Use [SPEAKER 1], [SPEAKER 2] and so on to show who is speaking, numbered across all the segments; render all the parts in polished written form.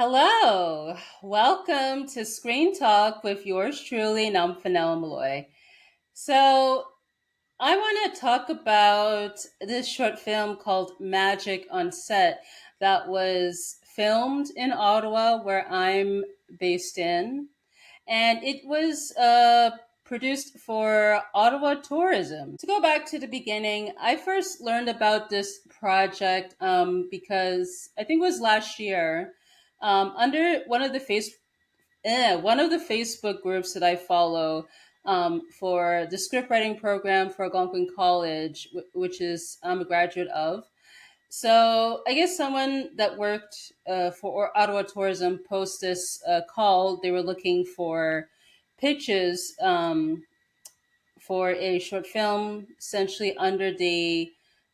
[SPEAKER 1] Hello, welcome to Screen Talk with yours truly, Nomfanelo. So, I want to talk about this short film called Magic on Set that was filmed in Ottawa, where I'm based in, and it was produced for Ottawa Tourism. To go back to the beginning, I first learned about this project because I think it was last year under one of the Facebook groups that I follow for the script writing program for Algonquin College, which is I'm a graduate of. So I guess someone that worked for Ottawa Tourism posted this call. They were looking for pitches for a short film, essentially under the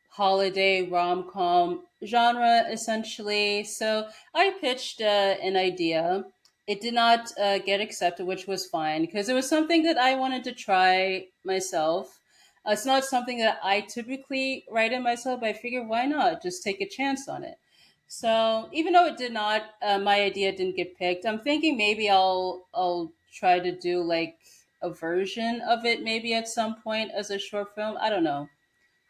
[SPEAKER 1] holiday rom com genre, essentially. So I pitched an idea. It did not get accepted, which was fine because it was something that I wanted to try myself. It's not something that I typically write in myself, but I figured why not just take a chance on it. So even though it did not, my idea didn't get picked. I'm thinking maybe I'll try to do like a version of it maybe at some point as a short film. I don't know.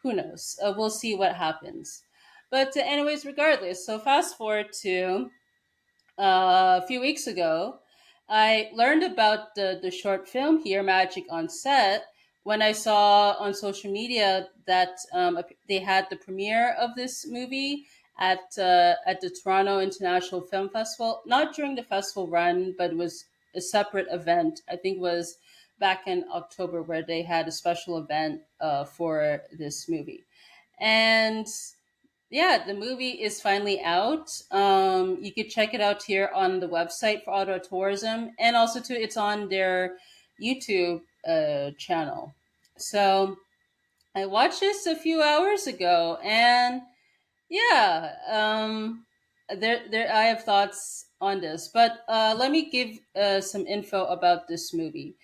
[SPEAKER 1] Who knows? We'll see what happens. But anyways, regardless. So fast forward to a few weeks ago, I learned about the short film here, Magic on Set, when I saw on social media that they had the premiere of this movie at the Toronto International Film Festival. Not during the festival run, but it was a separate event. I think it was back in October where they had a special event for this movie. And yeah, the movie is finally out. You could check it out here on the website for Ottawa Tourism, and also too, it's on their YouTube channel. So I watched this a few hours ago, and yeah, there I have thoughts on this, but let me give some info about this movie.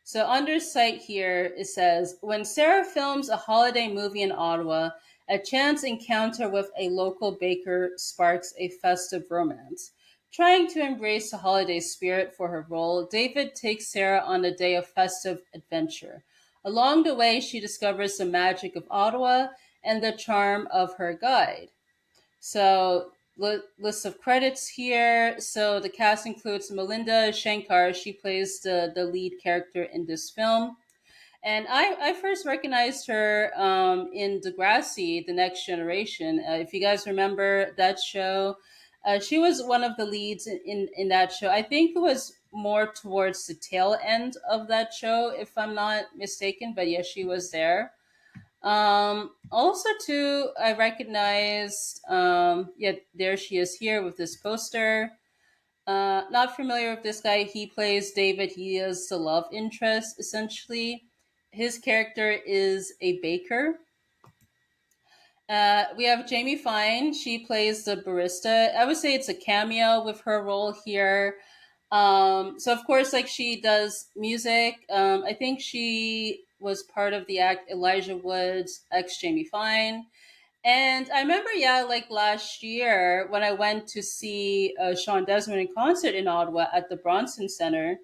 [SPEAKER 1] So under site here, it says when Sarah films a holiday movie in Ottawa, a chance encounter with a local baker sparks a festive romance. Trying to embrace the holiday spirit for her role, David takes Sarah on a day of festive adventure. Along the way, she discovers the magic of Ottawa and the charm of her guide. So, list of credits here. So, the cast includes Melinda Shankar. She plays the lead character in this film. And I first recognized her in Degrassi, The Next Generation. If you guys remember that show, she was one of the leads in that show. I think it was more towards the tail end of that show, if I'm not mistaken. But yes, she was there. Also, too, I recognized, yeah, there she is here with this poster. Not familiar with this guy. He plays David. He is the love interest, essentially. His character is a baker. We have Jamie Fine. She plays the barista. I would say it's a cameo with her role here. So of course, like she does music. I think she was part of the act Elijah Wood's ex Jamie Fine. And I remember, yeah, like last year when I went to see Sean Desmond in concert in Ottawa at the Bronson Center.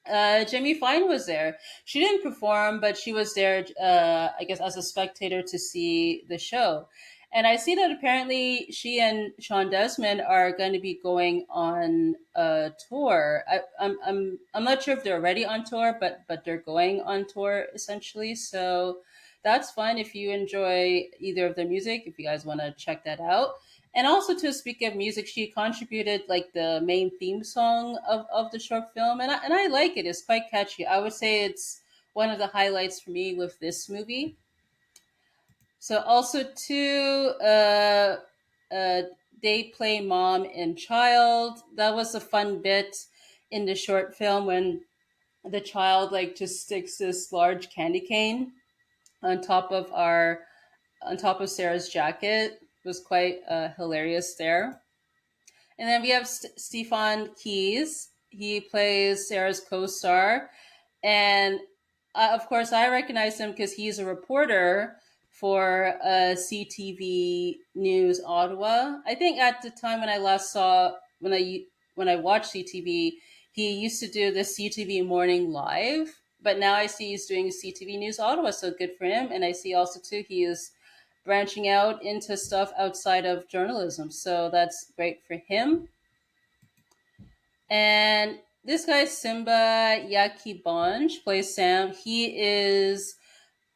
[SPEAKER 1] Jamie Fine was there. She didn't perform, but she was there, I guess, as a spectator to see the show. And I see that apparently she and Sean Desmond are going to be going on a tour. I'm not sure if they're already on tour, but they're going on tour essentially. So that's fun if you enjoy either of their music. If you guys want to check that out. And also to speak of music, she contributed like the main theme song of the short film, and I like it. It's quite catchy. I would say it's one of the highlights for me with this movie. So also too, uh, they play mom and child. That was a fun bit in the short film when the child like just sticks this large candy cane on top of our on top of Sarah's jacket. It was quite hilarious there. And then we have Stefan Keys. He plays Sarah's co-star, and of course, I recognize him because he's a reporter for CTV News Ottawa. I think at the time when I last saw when I when I watch CTV, he used to do the CTV Morning Live, but now I see he's doing CTV News Ottawa, so good for him. And I see also too he is branching out into stuff outside of journalism, so that's great for him. And this guy Simba Yakibonj plays Sam. He is,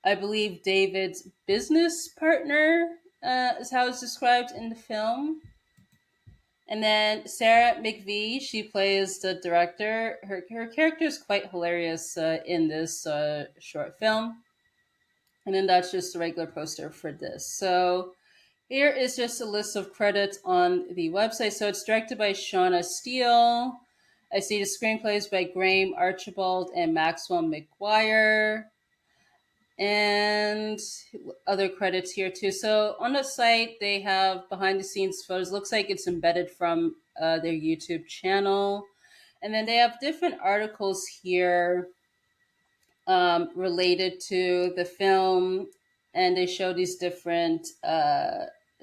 [SPEAKER 1] I believe, David's business partner, is how it's described in the film. And then Sarah McVie, she plays the director. Her character is quite hilarious in this short film. And then that's just the regular poster for this. So here is just a list of credits on the website. So it's directed by Shauna Steele. I see the screenplays by Graham Archibald and Maxwell McGuire, and other credits here too. So on the site, they have behind the scenes photos. Looks like it's embedded from their YouTube channel. And then they have different articles here related to the film, and they show these different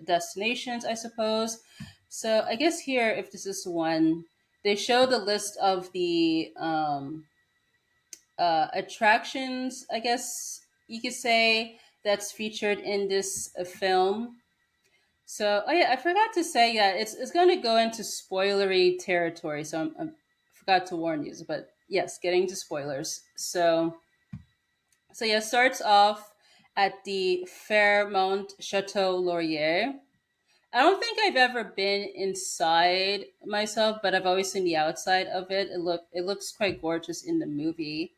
[SPEAKER 1] destinations, I suppose. So I guess here, if this is the one, they show the list of the attractions, I guess you could say, that's featured in this film. So, oh yeah, I forgot to say that it's going to go into spoilery territory. So I forgot to warn you, but yes, getting to spoilers. So yeah, starts off at the Fairmont Chateau Laurier. I don't think I've ever been inside myself, but I've always seen the outside of it. It looks quite gorgeous in the movie.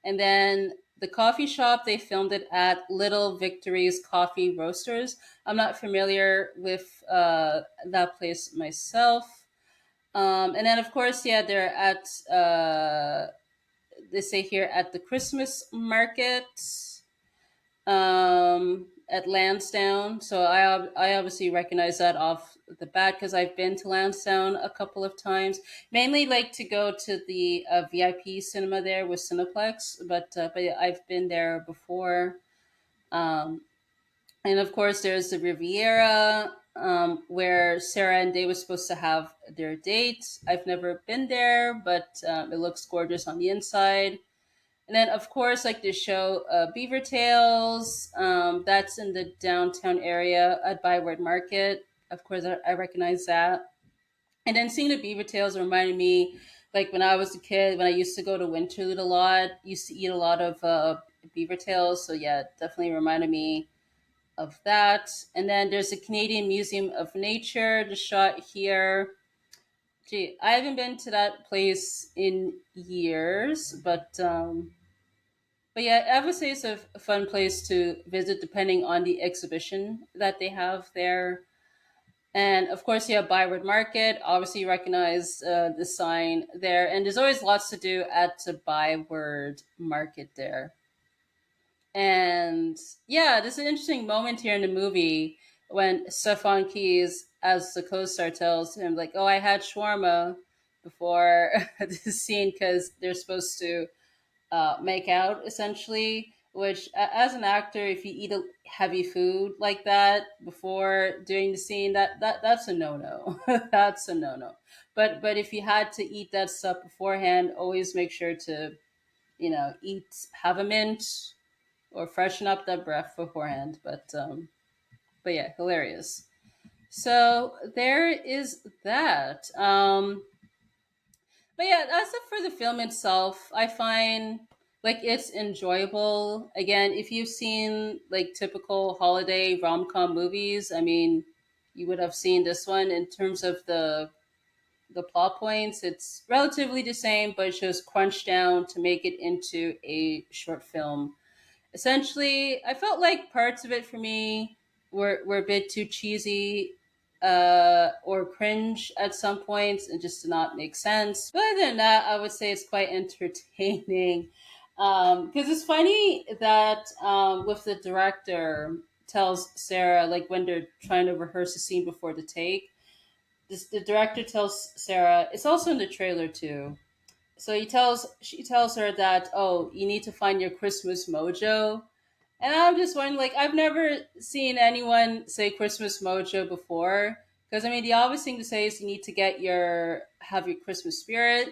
[SPEAKER 1] And then the coffee shop, they filmed it at Little Victory's Coffee Roasters. I'm not familiar with that place myself. And then of course, yeah, they're at they say here at the Christmas market at Lansdowne. So I obviously recognize that off the bat because I've been to Lansdowne a couple of times. Mainly like to go to the VIP cinema there with Cineplex, but yeah, I've been there before. Um, and of course, there's the Riviera. Where Sarah and Dave was supposed to have their date. I've never been there, but it looks gorgeous on the inside. And then, of course, like the show Beaver Tales, that's in the downtown area at Byward Market. Of course, I recognize that. And then seeing the Beaver Tales reminded me, like when I was a kid, when I used to go to Winterlude a lot, used to eat a lot of Beaver Tails. So yeah, definitely reminded me of that. And then there's the Canadian Museum of Nature, the shot here. Gee, I haven't been to that place in years, but yeah, I would say it's a fun place to visit depending on the exhibition that they have there. And of course, you have Byward Market. Obviously, you recognize the sign there. And there's always lots to do at the Byward Market there. And yeah, there's an interesting moment here in the movie when Stefan Keys, as the co-star, tells him, like, "Oh, I had shawarma before this scene because they're supposed to make out essentially." Which, as an actor, if you eat a heavy food like that before doing the scene, that's a no no. That's a no no. But if you had to eat that stuff beforehand, always make sure to eat, have a mint or freshen up that breath beforehand. But yeah, hilarious. So there is that. But yeah, as for the film itself, I find like it's enjoyable. Again, if you've seen like typical holiday rom com movies, I mean, you would have seen this one in terms of the plot points. It's relatively the same, but it's just crunched down to make it into a short film. Essentially, I felt like parts of it for me were a bit too cheesy or cringe at some points and just did not make sense. But other than that, I would say it's quite entertaining. Because it's funny that with the director tells Sarah, like when they're trying to rehearse a scene before the take, the director tells Sarah, it's also in the trailer too. So she tells her that, oh, you need to find your Christmas mojo. And I'm just wondering, like, I've never seen anyone say Christmas mojo before Because I mean, the obvious thing to say is you need to have your Christmas spirit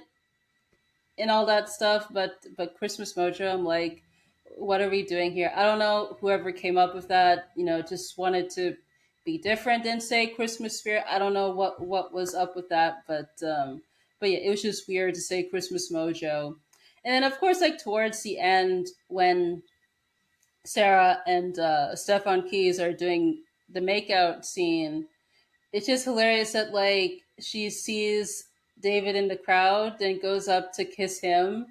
[SPEAKER 1] and all that stuff. But Christmas Mojo, I'm like, what are we doing here? I don't know. Whoever came up with that, just wanted to be different than say Christmas spirit. I don't know what was up with that, but yeah, it was just weird to say Christmas Mojo. And then of course, like towards the end, when Sarah and Stefan Keys are doing the makeout scene, it's just hilarious that like she sees David in the crowd, then goes up to kiss him,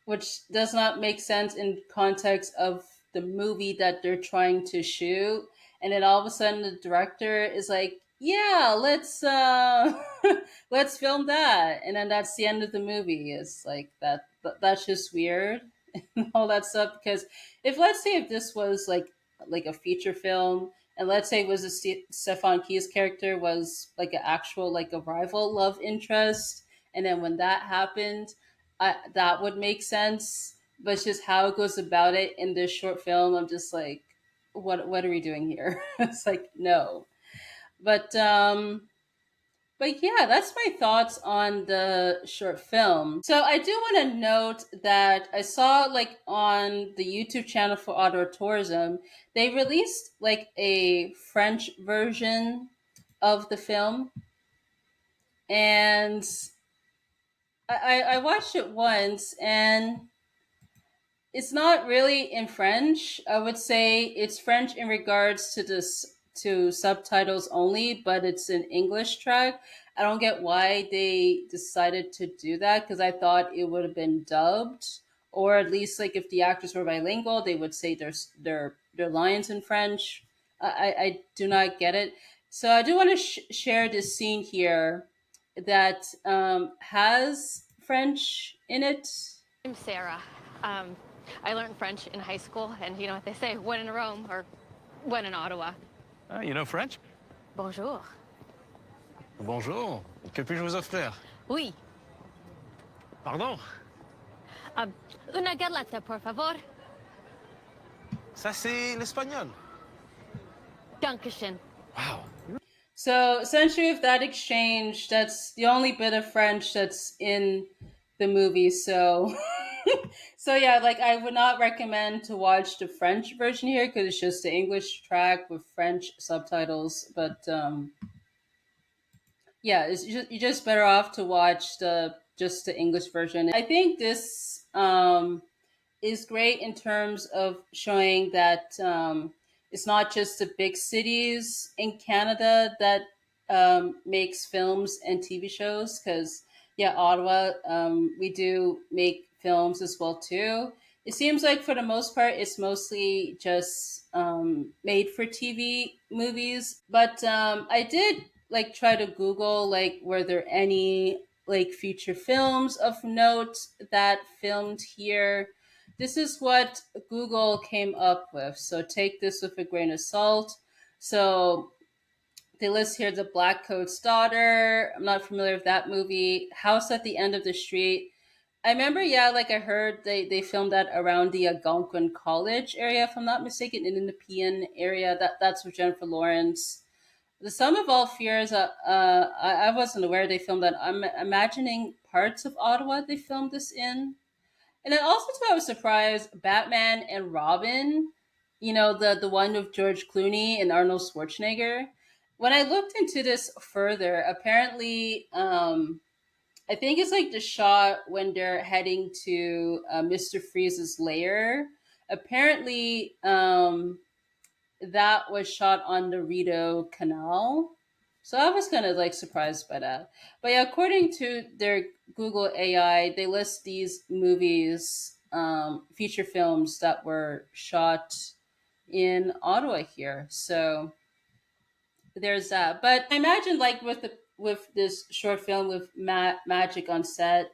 [SPEAKER 1] which does not make sense in context of the movie that they're trying to shoot. And then all of a sudden the director is like, yeah, let's let's film that. And then that's the end of the movie. It's like that's just weird and all that stuff. Because if let's say if this was like a feature film, and let's say it was Stefan Key's character was like an actual like a rival love interest, and then when that happened, that would make sense. But it's just how it goes about it in this short film. I'm just like, what are we doing here? It's like no. But yeah, that's my thoughts on the short film. So I do want to note that I saw like on the YouTube channel for Ottawa Tourism, they released like a French version of the film, and I watched it once, and it's not really in French. I would say it's French in regards to this to subtitles only, but it's an English track. I don't get why they decided to do that because I thought it would have been dubbed, or at least like if the actors were bilingual, they would say their lines in French. I do not get it. So I do want to share this scene here that has French in it.
[SPEAKER 2] I'm Sarah. Um, I learned French in high school, and you know what they say, when in Rome or when in Ottawa.
[SPEAKER 3] You know French?
[SPEAKER 2] Bonjour.
[SPEAKER 3] Bonjour. Que puis-je vous offrir?
[SPEAKER 2] Oui.
[SPEAKER 3] Pardon?
[SPEAKER 2] Um, una galeta, por favor.
[SPEAKER 3] Ça, c'est l'espagnol.
[SPEAKER 2] Dankeschön.
[SPEAKER 3] Wow.
[SPEAKER 1] So essentially, with that exchange, that's the only bit of French that's in the movie. So, so yeah, like I would not recommend to watch the French version here because it's just the English track with French subtitles. But yeah, you're just better off to watch the English version. I think this is great in terms of showing that it's not just the big cities in Canada that makes films and TV shows. Because yeah, Ottawa, we do make films as well too. It seems like for the most part, it's mostly just made for TV movies. But I did like try to Google like were there any like feature films of note that filmed here. This is what Google came up with. So take this with a grain of salt. So they list here The Black Coat's Daughter. I'm not familiar with that movie. House at the End of the Street. I remember, yeah, like I heard they filmed that around the Algonquin College area, if I'm not mistaken, in the Nepean area. That's with Jennifer Lawrence. The Sum of All Fears, I wasn't aware they filmed that. I'm imagining parts of Ottawa they filmed this in. And then also too, I was surprised Batman and Robin, the one with George Clooney and Arnold Schwarzenegger. When I looked into this further, apparently, I think it's like the shot when they're heading to Mr. Freeze's lair. Apparently, that was shot on the Rideau Canal. So I was kind of like surprised by that. But yeah, according to their Google AI, they list these movies, feature films that were shot in Ottawa here. So there's that. But I imagine like with this short film with magic on set,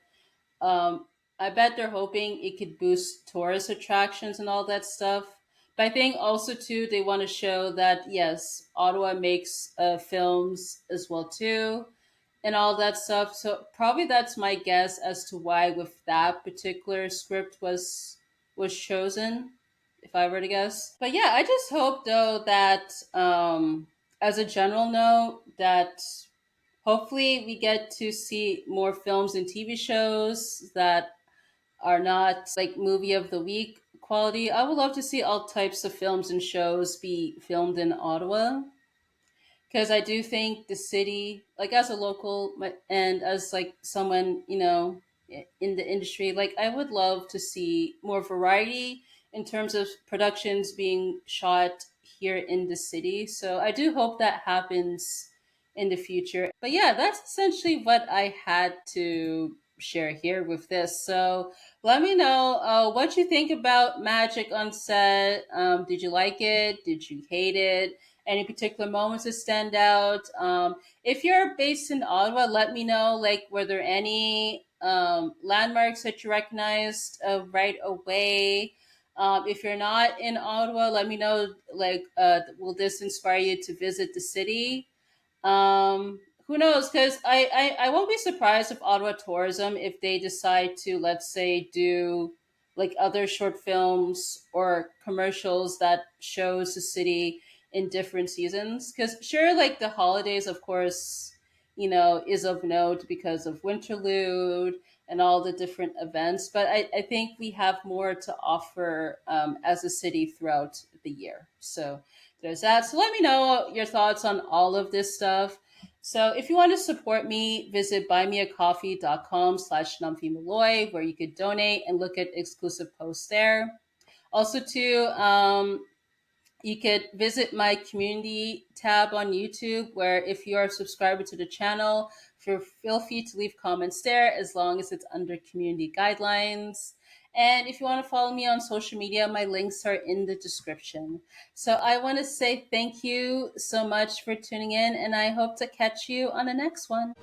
[SPEAKER 1] I bet they're hoping it could boost tourist attractions and all that stuff. But I think also too they want to show that yes, Ottawa makes films as well too, and all that stuff. So probably that's my guess as to why with that particular script was chosen, if I were to guess. But yeah, I just hope though that as a general note, that hopefully we get to see more films and TV shows that are not like movie of the week quality. I would love to see all types of films and shows be filmed in Ottawa, because I do think the city, like as a local and as like someone in the industry, like I would love to see more variety in terms of productions being shot here in the city. So I do hope that happens in the future. But yeah, that's essentially what I had to share here with this. So let me know what you think about Magic on set. Did you like it? Did you hate it? Any particular moments that stand out? If you're based in Ottawa, let me know. Like, were there any landmarks that you recognized right away? If you're not in Ottawa, let me know. Like, will this inspire you to visit the city? Who knows? Because I won't be surprised if Ottawa Tourism, if they decide to, let's say, do like other short films or commercials that shows the city in different seasons. Because sure, like the holidays, of course, is of note because of Winterlude and all the different events. But I think we have more to offer as a city throughout the year. So there's that. So let me know your thoughts on all of this stuff. So if you want to support me, visit buymeacoffee.com/numphymalloy, where you could donate and look at exclusive posts there. Also, too, you could visit my community tab on YouTube, where if you are a subscriber to the channel, feel free to leave comments there as long as it's under community guidelines. And if you want to follow me on social media, my links are in the description. So I want to say thank you so much for tuning in, and I hope to catch you on the next one.